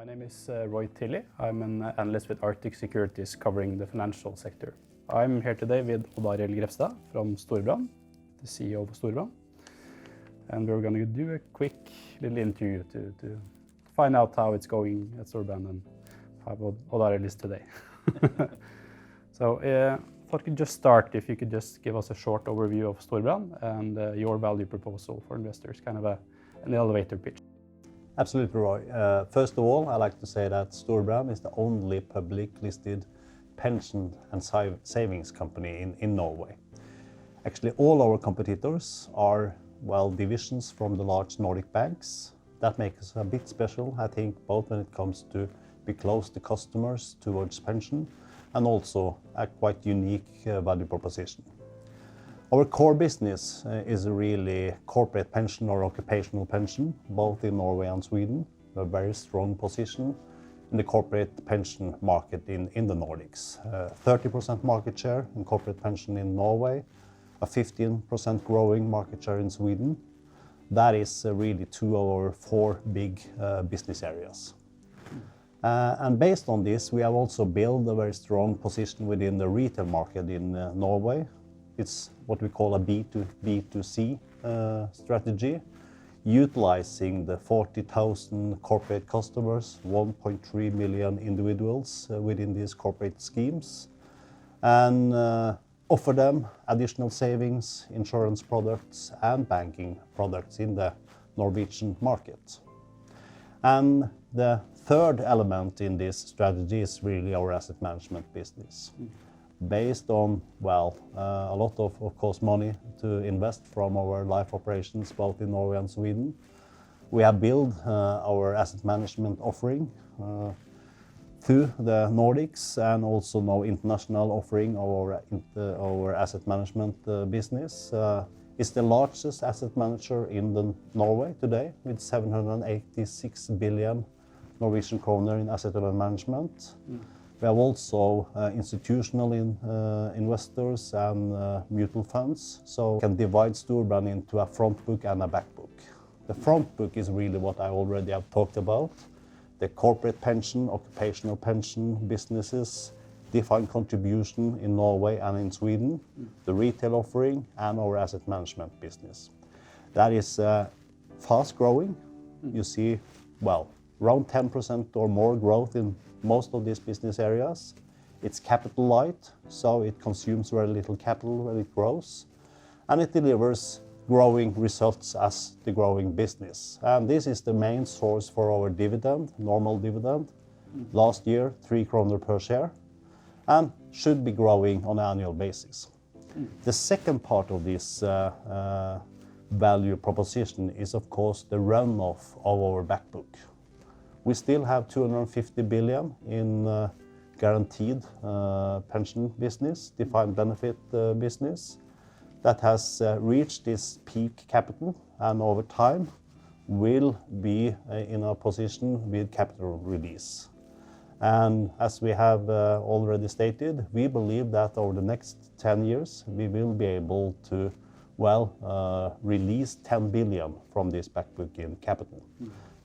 My name is Tilley. I'm an analyst with Arctic Securities covering the financial sector. I'm here today with Arild Grefstad from Storebrand, the CEO of Storebrand. And we're going to do a quick little interview to find out how it's going at Storebrand and how Arild is today. So I thought we could just start, if you could just give us a short overview of Storebrand and your value proposal for investors, kind of an elevator pitch. Absolutely, Roy. First of all, I'd like to say that Storebrand is the only public listed pension and savings company in Norway. Actually, all our competitors are, divisions from the large Nordic banks. That makes us a bit special, I think, both when it comes to be close to customers towards pension and also a quite unique value proposition. Our core business is really corporate pension or occupational pension, both in Norway and Sweden. A very strong position in the corporate pension market in the Nordics. 30% market share in corporate pension in Norway, a 15% growing market share in Sweden. That is really two of our four big business areas. And based on this, we have also built a very strong position within the retail market in Norway. It's what we call a B2B2C strategy, utilizing the 40,000 corporate customers, 1.3 million individuals within these corporate schemes, and offer them additional savings, insurance products, and banking products in the Norwegian market. And the third element in this strategy is really our asset management business. Based on, a lot of course, money to invest from our life operations, both in Norway and Sweden. We have built our asset management offering through the Nordics and also now international offering of our asset management business. It's the largest asset manager in Norway today, with 786 billion Norwegian kroner in asset under management. We have also institutional investors and mutual funds, so we can divide Storebrand into a front book and a back book. The front book is really what I already have talked about, the corporate pension, occupational pension businesses, defined contribution in Norway and in Sweden, the retail offering, and our asset management business. That is fast growing. You see, around 10% or more growth in most of these business areas. It's capital light, so it consumes very little capital when it grows, and it delivers growing results as the growing business. And this is the main source for our dividend, normal dividend. Last year, 3 kroner per share, and should be growing on an annual basis. The second part of this value proposition is, of course, the runoff of our back book. We still have 250 billion in guaranteed pension business, defined benefit business, that has reached this peak capital and over time will be in a position with capital release. And as we have already stated, we believe that over the next 10 years, we will be able to, release 10 billion from this back book in capital.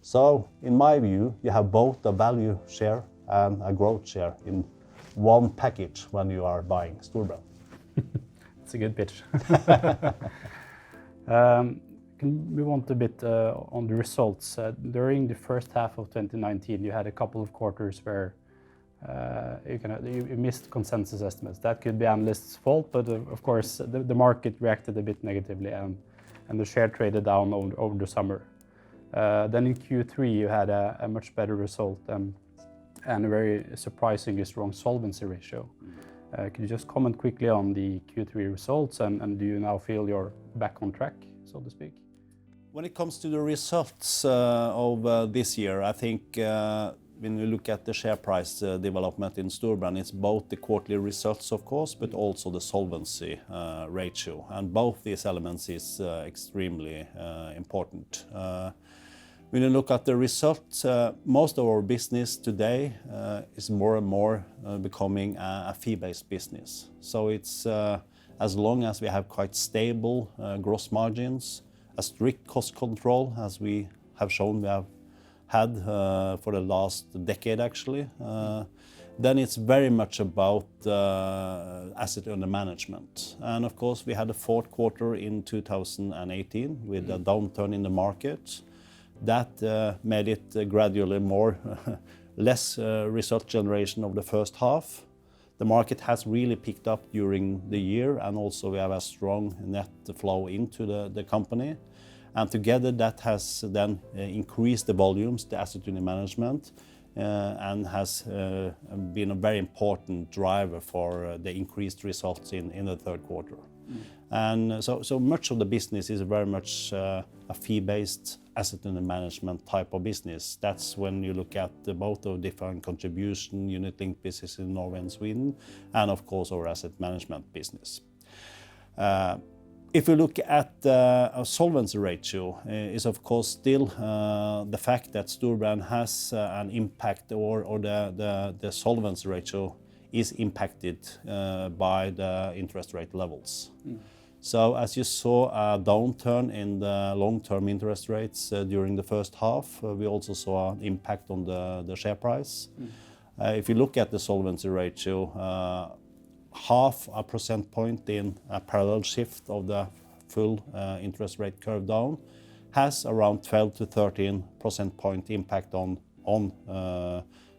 So, in my view, you have both a value share and a growth share in one package when you are buying Storebrand. It's a good pitch. Can we want a bit on the results? During the first half of 2019, you had a couple of quarters where you missed consensus estimates. That could be analysts' fault, but of course the market reacted a bit negatively and the share traded down over the summer. Then in Q3 you had a much better result and a very surprisingly strong solvency ratio. Could you just comment quickly on the Q3 results and do you now feel you're back on track, so to speak? When it comes to the results of this year, I think when you look at the share price development in Storebrand, it's both the quarterly results, of course, but also the solvency ratio. And both these elements is extremely important. When you look at the results, most of our business today is more and more becoming a fee-based business. So it's as long as we have quite stable gross margins, a strict cost control, as we have shown we have had for the last decade actually, then it's very much about asset under management. And of course we had a fourth quarter in 2018 with a downturn in the market. That made it gradually more less result generation of the first half. The market has really picked up during the year, and also we have a strong net flow into the company. And together that has then increased the volumes, the asset under management, and has been a very important driver for the increased results in the third quarter. And so much of the business is very much a fee-based asset under management type of business. That's when you look at both of different contribution, unit-linked business in Norway and Sweden, and of course our asset management business. If you look at our solvency ratio, is of course still the fact that Storebrand has an impact, or the solvency ratio is impacted by the interest rate levels. So as you saw a downturn in the long-term interest rates during the first half, we also saw an impact on the share price. If you look at the solvency ratio, half a percent point in a parallel shift of the full interest rate curve down has around 12 to 13 percent point impact on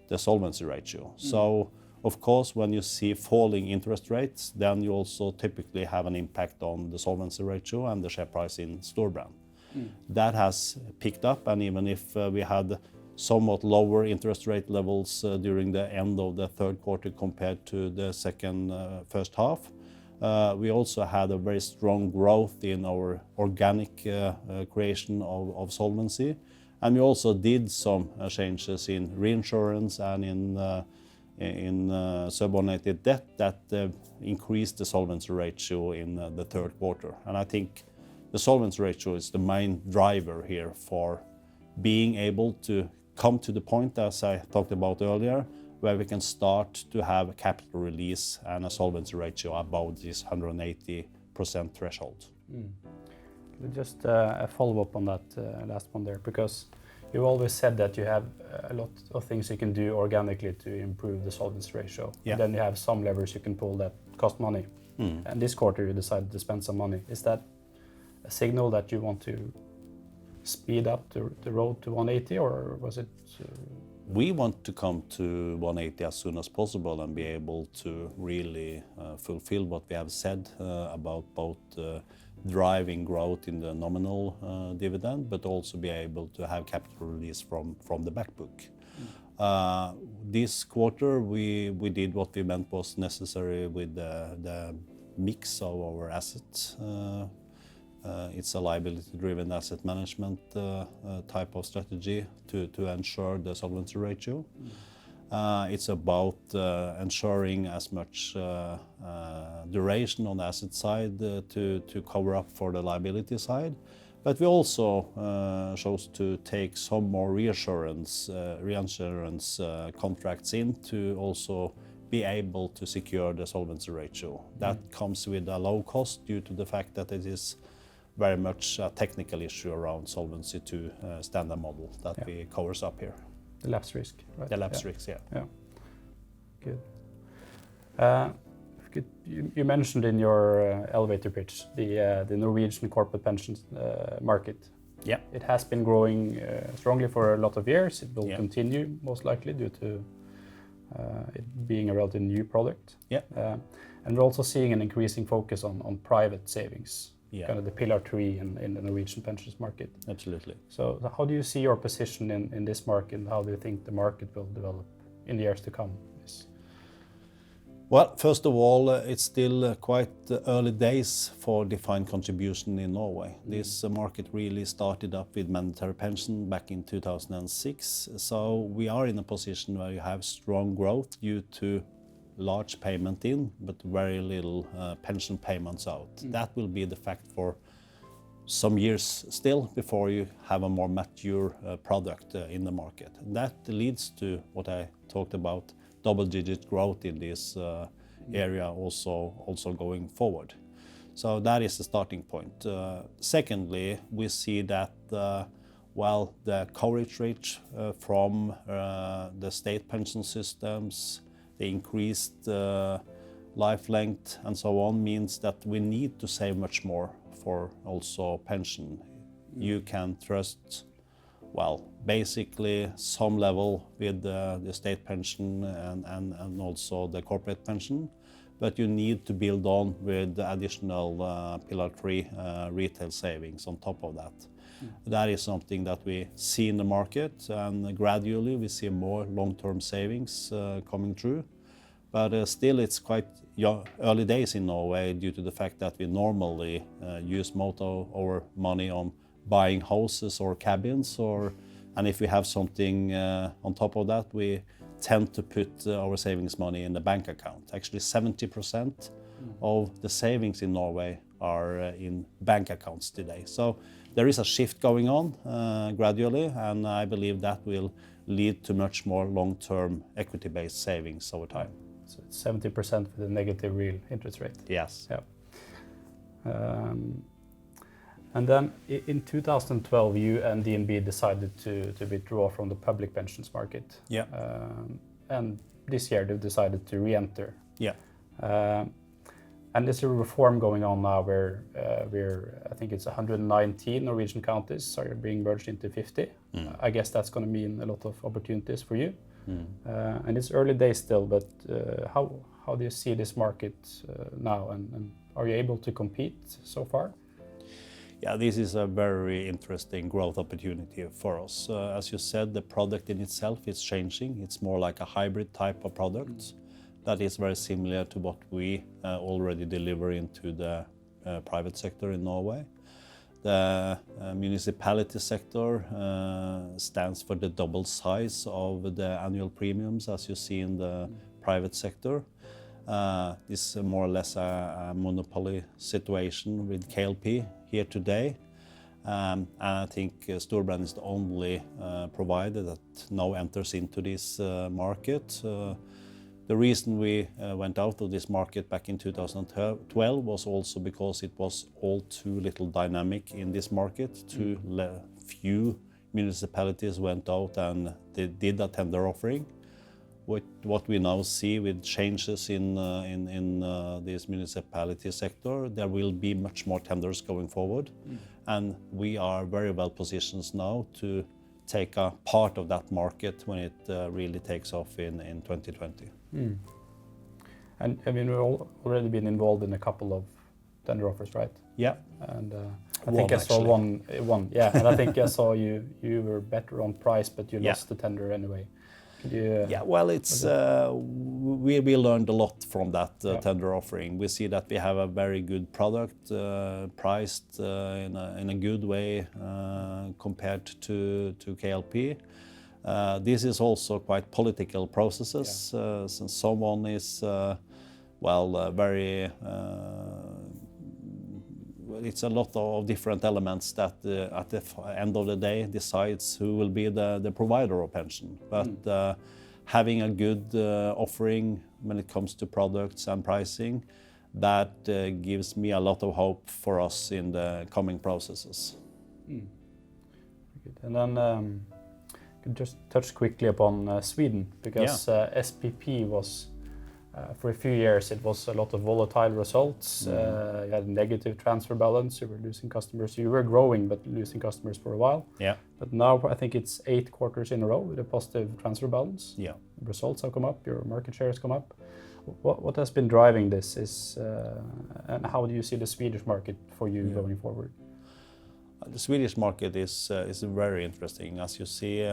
the solvency ratio. So of course, when you see falling interest rates, then you also typically have an impact on the solvency ratio and the share price in Storebrand. That has picked up, and even if we had somewhat lower interest rate levels during the end of the third quarter compared to the first half, we also had a very strong growth in our organic creation of solvency. And we also did some changes in reinsurance and in subordinated debt that increased the solvency ratio in the third quarter. And I think the solvency ratio is the main driver here for being able to come to the point, as I talked about earlier, where we can start to have a capital release and a solvency ratio above this 180% threshold. Just a follow-up on that last one there, because you always said that you have a lot of things you can do organically to improve the solvency ratio. Yeah. And then you have some levers you can pull that cost money. And this quarter you decided to spend some money. Is that a signal that you want to speed up the road to 180, or was it? We want to come to 180 as soon as possible and be able to really fulfill what we have said about both driving growth in the nominal dividend, but also be able to have capital release from the back book. This quarter we did what we meant was necessary with the mix of our assets. It's a liability-driven asset management type of strategy to ensure the solvency ratio. It's about ensuring as much duration on the asset side to cover up for the liability side. But we also chose to take some more reinsurance contracts in to also be able to secure the solvency ratio. That comes with a low cost due to the fact that it is very much a technical issue around Solvency II standard model that we covers up here. The lapse risk, right? The lapse risk, yeah. Good. You mentioned in your elevator pitch the Norwegian corporate pensions market. Yeah. It has been growing strongly for a lot of years. It will continue most likely due to it being a relatively new product. Yeah. And we're also seeing an increasing focus on private savings. Yeah. Kind of the pillar 3 in the Norwegian pensions market. Absolutely. So how do you see your position in this market, and how do you think the market will develop in the years to come? Well, first of all, it's still quite early days for defined contribution in Norway. This market really started up with mandatory pension back in 2006. So we are in a position where you have strong growth due to large payment in, but very little pension payments out. That will be the fact for some years still before you have a more mature product in the market. And that leads to what I talked about, double-digit growth in this area also going forward. So that is the starting point. Secondly, we see that well, the coverage rate from the state pension systems, the increased life length and so on means that we need to save much more for also pension. You can trust, well, basically some level with the state pension and also the corporate pension, but you need to build on with the additional Pillar 3 retail savings on top of that. That is something that we see in the market, and gradually we see more long-term savings coming through. But still it's quite early days in Norway due to the fact that we normally use most of our money on buying houses or cabins, and if we have something on top of that, we tend to put our savings money in the bank account. Actually 70% of the savings in Norway are in bank accounts today. So there is a shift going on gradually, and I believe that will lead to much more long-term equity-based savings over time. So it's 70% with a negative real interest rate. Yes. Yeah. And then in 2012, you and DNB decided to withdraw from the public pensions market. Yeah. And this year they've decided to re-enter. Yeah. And there's a reform going on now where I think it's 119 Norwegian counties are being merged into 50. I guess that's going to mean a lot of opportunities for you. And it's early days still, but how do you see this market now, and are you able to compete so far? Yeah, this is a very interesting growth opportunity for us. As you said, the product in itself is changing. It's more like a hybrid type of product that is very similar to what we already deliver into the private sector in Norway. The municipality sector stands for the double size of the annual premiums as you see in the private sector. This is more or less a monopoly situation with KLP here today. And I think Storebrand is the only provider that now enters into this market. The reason we went out of this market back in 2012 was also because it was all too little dynamic in this market. Too few municipalities went out and they did a tender offering. What we now see with changes in this municipality sector, there will be much more tenders going forward. And we are very well positioned now to take a part of that market when it really takes off in 2020. And I mean, we've already been involved in a couple of tender offers, right? Yeah. And I think I saw one. Yeah, and I think I saw you were better on price, but you lost the tender anyway. Yeah, well, it's we learned a lot from that tender offering. We see that we have a very good product priced in a good way compared to KLP. This is also quite political processes, since someone is very. It's a lot of different elements that at the end of the day decides who will be the provider of pension. But having a good offering when it comes to products and pricing, that gives me a lot of hope for us in the coming processes. Good. And then could just touch quickly upon Sweden, because SPP was for a few years it was a lot of volatile results. You had a negative transfer balance, you were losing customers. You were growing but losing customers for a while. Yeah. But now I think it's 8 quarters in a row with a positive transfer balance. Yeah. Results have come up, your market share has come up. What has been driving this and how do you see the Swedish market for you going forward? The Swedish market is very interesting. As you see,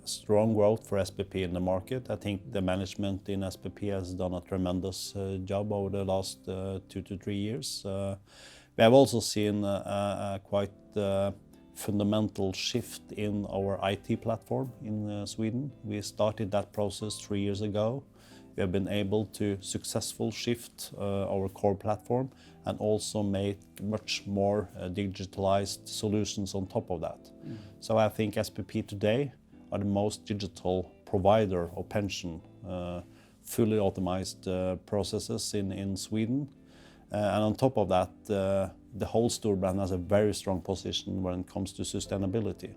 strong growth for SPP in the market. I think the management in SPP has done a tremendous job over the last 2 to 3 years. We have also seen a quite fundamental shift in our IT platform in Sweden. We started that process 3 years ago. We have been able to successfully shift our core platform and also make much more digitalized solutions on top of that. So I think SPP today are the most digital provider of pension, fully automated processes in Sweden. And on top of that, the whole Storebrand has a very strong position when it comes to sustainability.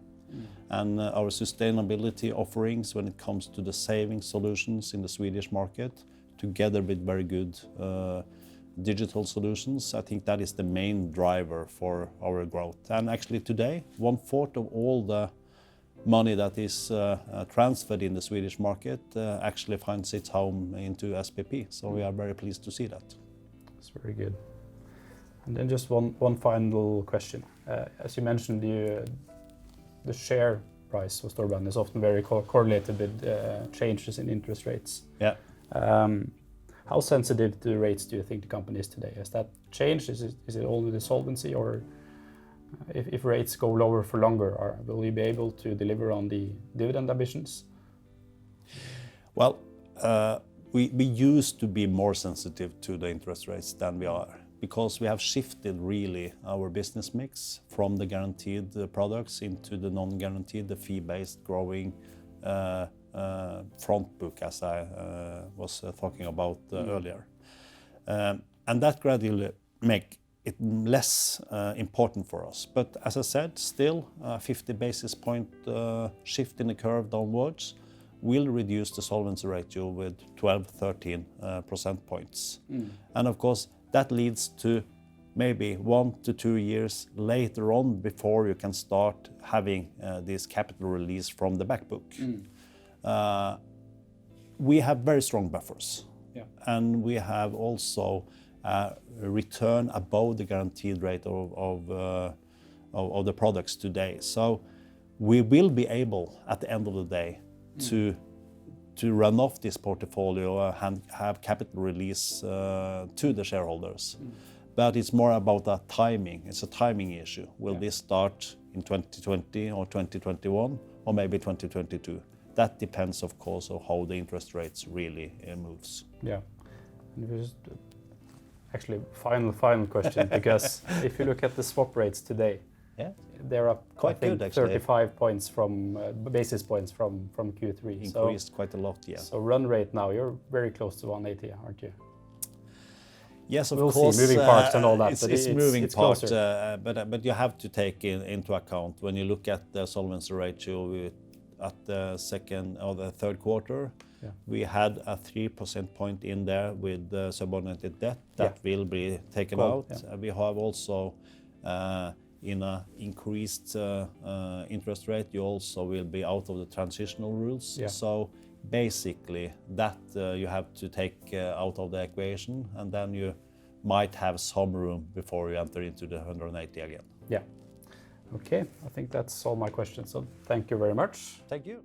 And our sustainability offerings when it comes to the saving solutions in the Swedish market, together with very good digital solutions, I think that is the main driver for our growth. And actually today, 1/4 of all the money that is transferred in the Swedish market actually finds its home into SPP. So we are very pleased to see that. That's very good. And then just one final question. As you mentioned, the share price for Storebrand is often very correlated with changes in interest rates. Yeah. How sensitive to the rates do you think the company is today? Has that changed? Is it only the solvency, or if rates go lower for longer, will you be able to deliver on the dividend ambitions? Well, we used to be more sensitive to the interest rates than we are, because we have shifted really our business mix from the guaranteed products into the non-guaranteed, the fee-based growing front book, as I was talking about earlier. And that gradually make it less important for us. But as I said, still 50 basis point shift in the curve downwards will reduce the solvency ratio with 12-13 percent points. And of course, that leads to maybe 1 to 2 years later on before you can start having this capital release from the back book. We have very strong buffers. Yeah. And we have also a return above the guaranteed rate of the products today. So we will be able, at the end of the day, to run off this portfolio and have capital release to the shareholders. But it's more about that timing. It's a timing issue. Will this start in 2020 or 2021 or maybe 2022? That depends, of course, on how the interest rates really moves. Yeah. And just actually final question, because if you look at the swap rates today, they're up quite I think good, actually. 35 points from basis points from Q3. Increased quite a lot, yeah. So run rate now, you're very close to 180, aren't you? Yes, of we'll course. See, moving parts and all that. It's moving parts, closer. But you have to take into account when you look at the solvency ratio at the second or the third quarter. Yeah. We had a 3 percent point in there with the subordinated debt that will be taken out. Yeah. We have also in an increased interest rate, you also will be out of the transitional rules. Yeah. So basically that you have to take out of the equation, and then you might have some room before you enter into the 180 again. Yeah. Okay, I think that's all my questions. So thank you very much. Thank you.